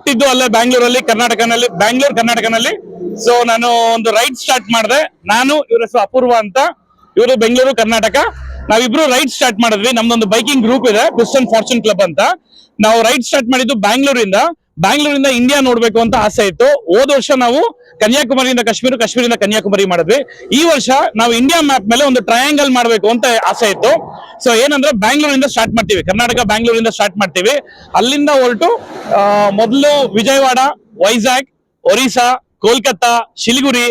ಹುಟ್ಟಿದ್ದು ಅಲ್ಲೇ ಬ್ಯಾಂಗ್ಳೂರಲ್ಲಿ, ಕರ್ನಾಟಕನಲ್ಲಿ. ಸೊ ನಾನು ಒಂದು ರೈಡ್ ಸ್ಟಾರ್ಟ್ ಮಾಡಿದೆ. ನಾನು, ಇವ್ರ ಹೆಸರು ಅಪೂರ್ವ ಅಂತ, ಇವರು ಬೆಂಗಳೂರು, ಕರ್ನಾಟಕ. ನಾವಿಬ್ರು ರೈಡ್ ಸ್ಟಾರ್ಟ್ ಮಾಡಿದ್ವಿ. ನಮ್ದೊಂದು ಬೈಕಿಂಗ್ ಗ್ರೂಪ್ ಇದೆ, ಪಿಸ್ಟನ್ ಫಾರ್ಚೂನ್ ಕ್ಲಬ್ ಅಂತ. ನಾವು ರೈಡ್ ಸ್ಟಾರ್ಟ್ ಮಾಡಿದ್ದು ಬ್ಯಾಂಗ್ಳೂರಿಂದ ಇಂಡಿಯಾ ನೋಡ್ಬೇಕು ಅಂತ ಆಸೆ ಇತ್ತು. ಹೋದ ವರ್ಷ ನಾವು ಕನ್ಯಾಕುಮಾರಿಯಿಂದ ಕಾಶ್ಮೀರದಿಂದ ಕನ್ಯಾಕುಮಾರಿ ಮಾಡಿದ್ವಿ. ಈ ವರ್ಷ ನಾವು ಇಂಡಿಯಾ ಮ್ಯಾಪ್ ಮೇಲೆ ಒಂದು ಟ್ರಯಾಂಗಲ್ ಮಾಡ್ಬೇಕು ಅಂತ ಆಸೆ ಇತ್ತು. ಸೊ ಏನಂದ್ರೆ ಬ್ಯಾಂಗ್ಳೂರಿಂದ ಸ್ಟಾರ್ಟ್ ಮಾಡ್ತೀವಿ, ಕರ್ನಾಟಕ ಬ್ಯಾಂಗ್ಳೂರಿಂದ ಸ್ಟಾರ್ಟ್ ಮಾಡ್ತೀವಿ. ಅಲ್ಲಿಂದ ಹೊರಟು ಮೊದಲು ವಿಜಯವಾಡ, ವೈಜಾಗ್, ಒರಿಸ್ಸಾ, ಕೋಲ್ಕತ್ತಾ, ಶಿಲಿಗುರಿ,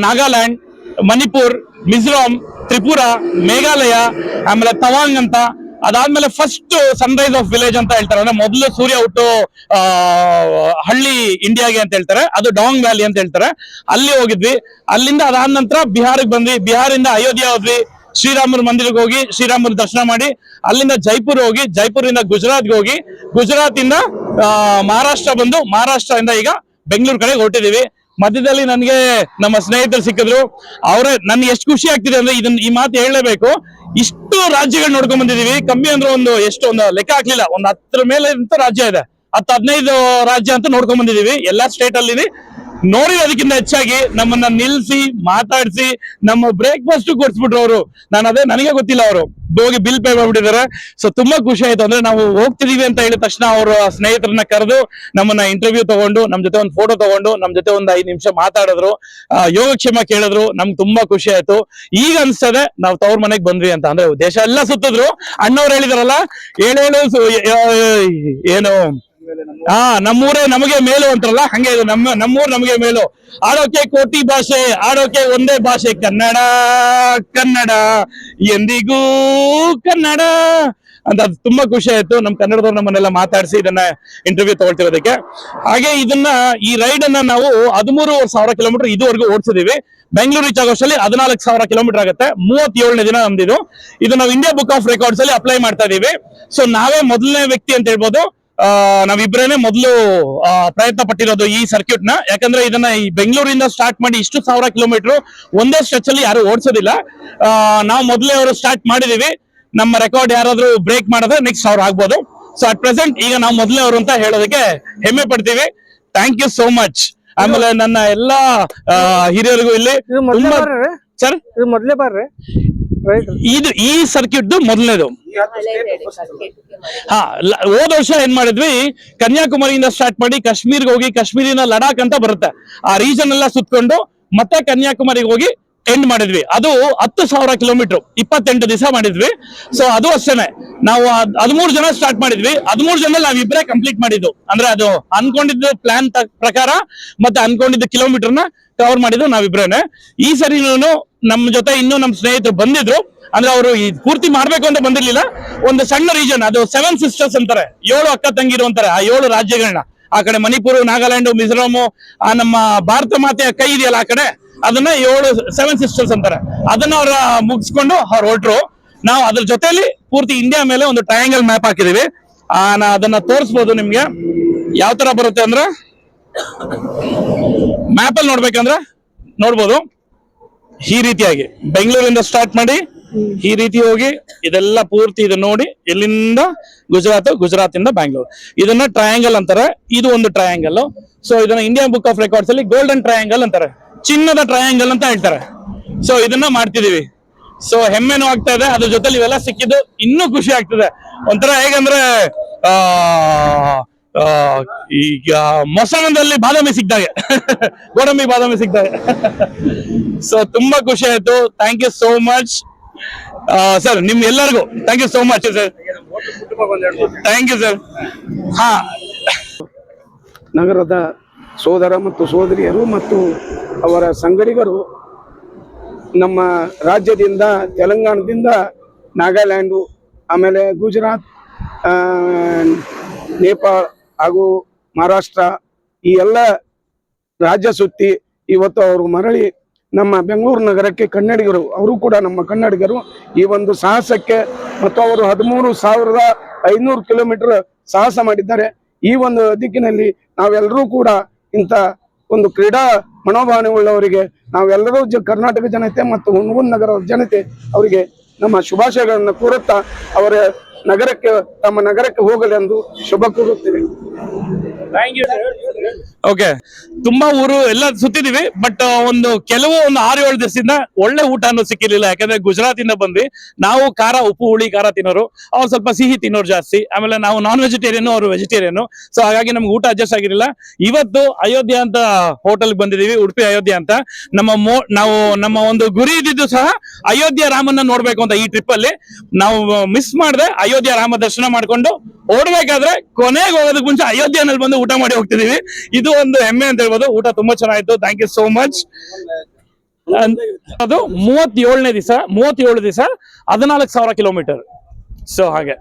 ನಾಗಾಲ್ಯಾಂಡ್, ಮಣಿಪುರ್, ಮಿಜೋರಾಂ, ತ್ರಿಪುರ, ಮೇಘಾಲಯ, ಆಮೇಲೆ ತವಾಂಗ್ ಅಂತ. ಅದಾದ್ಮೇಲೆ ಫಸ್ಟ್ ಸನ್ರೈಸ್ ಆಫ್ ವಿಲೇಜ್ ಅಂತ ಹೇಳ್ತಾರೆ, ಅಂದ್ರೆ ಮೊದಲು ಸೂರ್ಯ ಹುಟ್ಟು ಹಳ್ಳಿ ಇಂಡಿಯಾಗೆ ಅಂತ ಹೇಳ್ತಾರೆ, ಅದು ಡಾಂಗ್ ವ್ಯಾಲಿ ಅಂತ ಹೇಳ್ತಾರೆ. ಅಲ್ಲಿ ಹೋಗಿದ್ವಿ. ಅಲ್ಲಿಂದ ಅದಾದ ನಂತರ ಬಿಹಾರಿಗೆ ಬಂದ್ವಿ. ಬಿಹಾರಿಂದ ಅಯೋಧ್ಯ ಹೋದ್ವಿ, ಶ್ರೀರಾಮರ ಮಂದಿರಕ್ಕೆ ಹೋಗಿ ಶ್ರೀರಾಮರ ದರ್ಶನ ಮಾಡಿ, ಅಲ್ಲಿಂದ ಜೈಪುರ್ ಹೋಗಿ, ಜೈಪುರಿಂದ ಗುಜರಾತ್ಗೆ ಹೋಗಿ, ಗುಜರಾತ್ ಇಂದ ಮಹಾರಾಷ್ಟ್ರ ಬಂದು, ಮಹಾರಾಷ್ಟ್ರದಿಂದ ಈಗ ಬೆಂಗಳೂರು ಕಡೆ ಹೊರಟಿದೀವಿ. ಮಧ್ಯದಲ್ಲಿ ನನಗೆ ನಮ್ಮ ಸ್ನೇಹಿತರು ಸಿಕ್ಕಿದ್ರು. ಅವರೇ ನನ್ಗೆ ಎಷ್ಟು ಖುಷಿ ಆಗ್ತಿದೆ ಅಂದ್ರೆ ಈ ಮಾತು ಹೇಳಲೇಬೇಕು. ಇಷ್ಟು ರಾಜ್ಯಗಳು ನೋಡ್ಕೊಂಡ್ ಬಂದಿದೀವಿ. ಕಮ್ಮಿ ಅಂದ್ರೆ ಒಂದು ಲೆಕ್ಕ ಹಾಕ್ಲಿಲ್ಲ, ಒಂದು 10 ಮೇಲೆ ರಾಜ್ಯ ಇದೆ, 10-15 ರಾಜ್ಯ ಅಂತ ನೋಡ್ಕೊಂಡ್ ಬಂದಿದೀವಿ. ಎಲ್ಲಾ ಸ್ಟೇಟ್ ಅಲ್ಲಿ ನೋಡಿರೋದಕ್ಕಿಂತ ಹೆಚ್ಚಾಗಿ ನಮ್ಮನ್ನ ನಿಲ್ಸಿ ಮಾತಾಡಿಸಿ ನಮ್ಮ ಬ್ರೇಕ್ಫಾಸ್ಟ್ ಕೊಡ್ಸ್ಬಿಟ್ರು ಅವರು. ನನಗೆ ಗೊತ್ತಿಲ್ಲ, ಅವರು ಹೋಗಿ ಬಿಲ್ ಪೇ ಮಾಡ್ಬಿಟ್ಟಿದ್ದಾರೆ. ಸೊ ತುಂಬಾ ಖುಷಿ ಆಯ್ತು. ಅಂದ್ರೆ ನಾವು ಹೋಗ್ತಿದೀವಿ ಅಂತ ಹೇಳಿದ ತಕ್ಷಣ ಅವರ ಸ್ನೇಹಿತರನ್ನ ಕರೆದು ನಮ್ಮನ್ನ ಇಂಟರ್ವ್ಯೂ ತಗೊಂಡು, ನಮ್ ಜೊತೆ ಒಂದು ಫೋಟೋ ತಗೊಂಡು, ನಮ್ ಜೊತೆ ಒಂದು 5 ನಿಮಿಷ ಮಾತಾಡಿದ್ರು, ಯೋಗಕ್ಷೇಮ ಕೇಳಿದ್ರು. ನಮ್ಗೆ ತುಂಬಾ ಖುಷಿ ಆಯ್ತು. ಈಗ ಅನ್ಸ್ತದೆ ನಾವು ತವ್ರ ಮನೆಗ್ ಬಂದ್ವಿ ಅಂತ. ಅಂದ್ರೆ ದೇಶ ಎಲ್ಲ ಸುತ್ತಿದ್ರು. ಅಣ್ಣವ್ರು ಹೇಳಿದಾರಲ್ಲ, ಏನು ನಮ್ಮೂರೇ ನಮಗೆ ಮೇಲು ಅಂತಾರಲ್ಲ, ಹಂಗೆ ಇದು ನಮ್ಮೂರ್ ನಮಗೆ ಮೇಲು. ಆಡೋಕೆ ಕೋಟಿ ಭಾಷೆ, ಆಡೋಕೆ ಒಂದೇ ಭಾಷೆ, ಕನ್ನಡ ಕನ್ನಡ ಎಂದಿಗೂ ಕನ್ನಡ ಅಂತ. ಅದು ತುಂಬಾ ಖುಷಿ ಆಯ್ತು. ನಮ್ ಕನ್ನಡದವ್ರು ನಮ್ಮನ್ನೆಲ್ಲ ಮಾತಾಡಿಸಿ ಇದನ್ನ ಇಂಟರ್ವ್ಯೂ ತಗೊಳ್ತಿರೋದಕ್ಕೆ. ಹಾಗೆ ಈ ರೈಡ್ ಅನ್ನ ನಾವು 13,000 ಕಿಲೋಮೀಟರ್ ಇದುವರೆಗೂ ಓಡಿಸಿದೀವಿ. ಬೆಂಗಳೂರು ರೀಚ್ ಆಗೋಷ್ಟರಲ್ಲಿ 14,000 ಕಿಲೋಮೀಟರ್ ಆಗುತ್ತೆ. 37ನೇ ದಿನ ನಮ್ದಿದು. ಇದು ನಾವು ಇಂಡಿಯಾ ಬುಕ್ ಆಫ್ ರೆಕಾರ್ಡ್ಸ್ ಅಲ್ಲಿ ಅಪ್ಲೈ ಮಾಡ್ತಾ ಇದೀವಿ. ಸೊ ನಾವೇ ಮೊದಲನೇ ವ್ಯಕ್ತಿ ಅಂತ ಹೇಳ್ಬೋದು. ನಾವಿಬ್ರೇನೆ ಮೊದಲು ಪ್ರಯತ್ನ ಪಟ್ಟಿರೋದು ಈ ಸರ್ಕ್ಯೂಟ್ ನ. ಯಾಕಂದ್ರೆ ಇದನ್ನ ಈ ಬೆಂಗಳೂರಿಂದ ಸ್ಟಾರ್ಟ್ ಮಾಡಿ ಇಷ್ಟು 1000 ಕಿಲೋಮೀಟರ್ ಒಂದೇ ಸ್ಟ್ರೆಚ್ ಅಲ್ಲಿ ಯಾರು ಓಡಿಸೋದಿಲ್ಲ. ನಾವು ಮೊದಲೇ ಅವರು ಸ್ಟಾರ್ಟ್ ಮಾಡಿದೀವಿ. ನಮ್ಮ ರೆಕಾರ್ಡ್ ಯಾರಾದ್ರೂ ಬ್ರೇಕ್ ಮಾಡಿದ್ರೆ ನೆಕ್ಸ್ಟ್ 1000 ಆಗ್ಬೋದು. ಸೊ ಅಟ್ ಪ್ರೆಸೆಂಟ್ ಈಗ ನಾವು ಮೊದಲೇ ಅವರು ಅಂತ ಹೇಳೋದಕ್ಕೆ ಹೆಮ್ಮೆ ಪಡ್ತೀವಿ. Thank you so much. ಆಮೇಲೆ ನನ್ನ ಎಲ್ಲಾ ಹಿರಿಯರಿಗೂ ಇಲ್ಲಿ ಸರ್ ಮೊದಲೇ ಬರ್ರಿ ಈ ಸರ್ಕ್ಯೂಟ್ ಮೊದಲನೇದು. ಹೋದ ವರ್ಷ ಏನ್ ಮಾಡಿದ್ವಿ, ಕನ್ಯಾಕುಮಾರಿಯಿಂದ ಸ್ಟಾರ್ಟ್ ಮಾಡಿ ಕಾಶ್ಮೀರ್ಗೆ ಹೋಗಿ, ಕಾಶ್ಮೀರಿನ ಲಡಾಖ್ ಅಂತ ಬರುತ್ತೆ, ಆ ರೀಜನ್ ಎಲ್ಲ ಸುತ್ಕೊಂಡು ಮತ್ತೆ ಕನ್ಯಾಕುಮಾರಿಗೆ ಹೋಗಿ ಎಂಡ್ ಮಾಡಿದ್ವಿ. ಅದು 10,000 ಕಿಲೋಮೀಟರ್ 28 ದಿವಸ ಮಾಡಿದ್ವಿ. ಸೊ ಅದು ಅಷ್ಟೇನೆ. ನಾವು 13 ಜನ ಸ್ಟಾರ್ಟ್ ಮಾಡಿದ್ವಿ. 13 ಜನ ನಾವಿಬ್ರೇ ಕಂಪ್ಲೀಟ್ ಮಾಡಿದ್ದು. ಅಂದ್ರೆ ಅದು ಅನ್ಕೊಂಡಿದ್ದು ಪ್ಲಾನ್ ಪ್ರಕಾರ ಮತ್ತೆ ಅನ್ಕೊಂಡಿದ್ದ ಕಿಲೋಮೀಟರ್ನ ಕವರ್ ಮಾಡಿದ್ದು ನಾವಿಬ್ರೇನೆ. ಈ ಸರಿ ನಮ್ಮ ಜೊತೆ ಇನ್ನೂ ನಮ್ಮ ಸ್ನೇಹಿತರು ಬಂದಿದ್ರು. ಅಂದ್ರೆ ಅವರು ಪೂರ್ತಿ ಮಾಡ್ಬೇಕು ಅಂತ ಬಂದಿರ್ಲಿಲ್ಲ. ಒಂದು ಸಣ್ಣ ರೀಜನ್, ಅದು 7 ಸಿಸ್ಟರ್ಸ್ ಅಂತಾರೆ, 7 ಅಕ್ಕ ತಂಗಿರು ಅಂತಾರೆ. ಆ 7 ರಾಜ್ಯಗಳನ್ನ, ಆ ಕಡೆ ಮಣಿಪುರ, ನಾಗಾಲ್ಯಾಂಡ್, ಮಿಜೋರಾಮ್, ನಮ್ಮ ಭಾರತ ಮಾತೆಯ ಕೈ ಇದೆಯಲ್ಲ ಆ ಕಡೆ, ಅದನ್ನ 7 ಸಿಸ್ಟರ್ಸ್ ಅಂತಾರೆ. ಅದನ್ನ ಅವ್ರ ಮುಗಿಸ್ಕೊಂಡು ಅವ್ರು ಹೊರಟ್ರು. ನಾವು ಅದ್ರ ಜೊತೆಲಿ ಪೂರ್ತಿ ಇಂಡಿಯಾ ಮೇಲೆ ಒಂದು ಟ್ರಯಾಂಗಲ್ ಮ್ಯಾಪ್ ಹಾಕಿದೀವಿ. ಅದನ್ನ ತೋರಿಸ್ಬೋದು ನಿಮ್ಗೆ. ಯಾವ ತರ ಬರುತ್ತೆ ಅಂದ್ರೆ, ಮ್ಯಾಪ್ ಅಲ್ಲಿ ನೋಡ್ಬೇಕಂದ್ರೆ ನೋಡ್ಬೋದು. ಈ ರೀತಿಯಾಗಿ ಬೆಂಗಳೂರಿಂದ ಸ್ಟಾರ್ಟ್ ಮಾಡಿ ಈ ರೀತಿ ಹೋಗಿ ಇದೆಲ್ಲ ಪೂರ್ತಿ ಇದು ನೋಡಿ, ಇಲ್ಲಿಂದ ಗುಜರಾತ್ ಇಂದ ಬ್ಯಾಂಗ್ಳೂರ್, ಇದನ್ನ ಟ್ರಯಾಂಗಲ್ ಅಂತಾರೆ. ಇದು ಒಂದು ಟ್ರಯಾಂಗಲ್. ಸೊ ಇದನ್ನ ಇಂಡಿಯನ್ ಬುಕ್ ಆಫ್ ರೆಕಾರ್ಡ್ಸ್ ಅಲ್ಲಿ ಗೋಲ್ಡನ್ ಟ್ರಯಾಂಗಲ್ ಅಂತಾರೆ, ಚಿನ್ನದ ಟ್ರಯಾಂಗಲ್ ಅಂತ ಹೇಳ್ತಾರೆ. ಸೊ ಇದನ್ನ ಮಾಡ್ತಿದೀವಿ. ಸೊ ಹೆಮ್ಮೆನೂ ಆಗ್ತಾ ಇದೆ. ಅದ್ರ ಜೊತೆಲಿ ಇವೆಲ್ಲ ಸಿಕ್ಕಿದ್ದು ಇನ್ನೂ ಖುಷಿ ಆಗ್ತದೆ. ಒಂಥರ ಹೇಗಂದ್ರೆ ಈಗ ಮೊಸಳದಲ್ಲಿ ಬಾದಾಮಿ ಸಿಕ್ಕಿದಾಗೆ, ಗೋಡಂಬಿ ಬಾದಾಮಿ ಸಿಕ್ಕಿದಾಗೆ. ಸೊ ತುಂಬಾ ಖುಷಿ ಆಯ್ತು. Thank you so much sir. ನಿಮ್ ಎಲ್ಲರಿಗೂ thank you so much sir. Thank you sir. ನಗರದ ಸೋದರ ಮತ್ತು ಸೋದರಿಯರು ಮತ್ತು ಅವರ ಸಂಗಡಿಗರು ನಮ್ಮ ರಾಜ್ಯದಿಂದ, ತೆಲಂಗಾಣದಿಂದ, ನಾಗಾಲ್ಯಾಂಡು, ಆಮೇಲೆ ಗುಜರಾತ್, ನೇಪಾಳ ಹಾಗೂ ಮಹಾರಾಷ್ಟ್ರ, ಈ ಎಲ್ಲ ರಾಜ್ಯ ಸುತ್ತಿ ಇವತ್ತು ಅವರು ಮರಳಿ ನಮ್ಮ ಬೆಂಗಳೂರು ನಗರಕ್ಕೆ ಕನ್ನಡಿಗರು, ಅವರು ಕೂಡ ನಮ್ಮ ಕನ್ನಡಿಗರು, ಈ ಒಂದು ಸಾಹಸಕ್ಕೆ ಮತ್ತು ಅವರು 13,500 ಕಿಲೋಮೀಟರ್ ಸಾಹಸ ಮಾಡಿದ್ದಾರೆ. ಈ ಒಂದು ದಿಕ್ಕಿನಲ್ಲಿ ನಾವೆಲ್ಲರೂ ಕೂಡ ಇಂಥ ಒಂದು ಕ್ರೀಡಾ ಮನೋಭಾವನೆಯುಳ್ಳವರಿಗೆ ನಾವೆಲ್ಲರೂ ಕರ್ನಾಟಕ ಜನತೆ ಮತ್ತು ಹುಣಗುಂದ ನಗರದ ಜನತೆ ಅವರಿಗೆ ನಮ್ಮ ಶುಭಾಶಯಗಳನ್ನು ಕೋರುತ್ತಾ, ಅವರ ತಮ್ಮ ನಗರಕ್ಕೆ ಹೋಗಲೆಂದು ಶುಭ ಕೋರುತ್ತೇವೆ. ಓಕೆ, ತುಂಬಾ ಊರು ಎಲ್ಲ ಸುತ್ತಿದೀವಿ, ಬಟ್ ಒಂದು 6-7 ದಿವಸದಿಂದ ಒಳ್ಳೆ ಊಟ ಅನ್ನೋದು ಸಿಕ್ಕಿರ್ಲಿಲ್ಲ. ಯಾಕಂದ್ರೆ ಗುಜರಾತ್ ಇಂದ ಬಂದ್ವಿ. ನಾವು ಉಪ್ಪು ಹುಳಿ ಖಾರ ತಿನ್ನೋರು, ಅವ್ರು ಸ್ವಲ್ಪ ಸಿಹಿ ತಿನ್ನೋರು ಜಾಸ್ತಿ. ಆಮೇಲೆ ನಾವು ನಾನ್ ವೆಜಿಟೇರಿಯನ್, ಅವರು ವೆಜಿಟೇರಿಯನ್. ಸೊ ಹಾಗಾಗಿ ನಮ್ಗೆ ಊಟ ಅಡ್ಜಸ್ಟ್ ಆಗಿರಲಿಲ್ಲ. ಇವತ್ತು ಅಯೋಧ್ಯ ಅಂತ ಹೋಟೆಲ್ ಬಂದಿದೀವಿ, ಉಡುಪಿ ಅಯೋಧ್ಯ ಅಂತ. ನಾವು ನಮ್ಮ ಒಂದು ಗುರಿ ಇದ್ದಿದ್ದು ಸಹ ಅಯೋಧ್ಯ ರಾಮನ್ನ ನೋಡ್ಬೇಕು ಅಂತ. ಈ ಟ್ರಿಪ್ ಅಲ್ಲಿ ನಾವು ಮಿಸ್ ಮಾಡದೆ ಅಯೋಧ್ಯ ರಾಮ ದರ್ಶನ ಮಾಡ್ಕೊಂಡು ಓಡ್ಬೇಕಾದ್ರೆ ಕೊನೆಗೆ ಹೋಗೋದಕ್ಕೆ ಮುಂಚೆ ಅಯೋಧ್ಯನಲ್ಲಿ ಬಂದು ಊಟ ಮಾಡಿ ಹೋಗ್ತಿದೀವಿ. ಇದು ಒಂದು ಹೆಮ್ಮೆ ಅಂತ ಹೇಳ್ಬೋದು. ಊಟ ತುಂಬಾ ಚೆನ್ನಾಗಿತ್ತು. Thank you so much. ಅದು 37ನೇ ದಿವಸ 14,000 ಕಿಲೋಮೀಟರ್. ಸೊ ಹಾಗೆ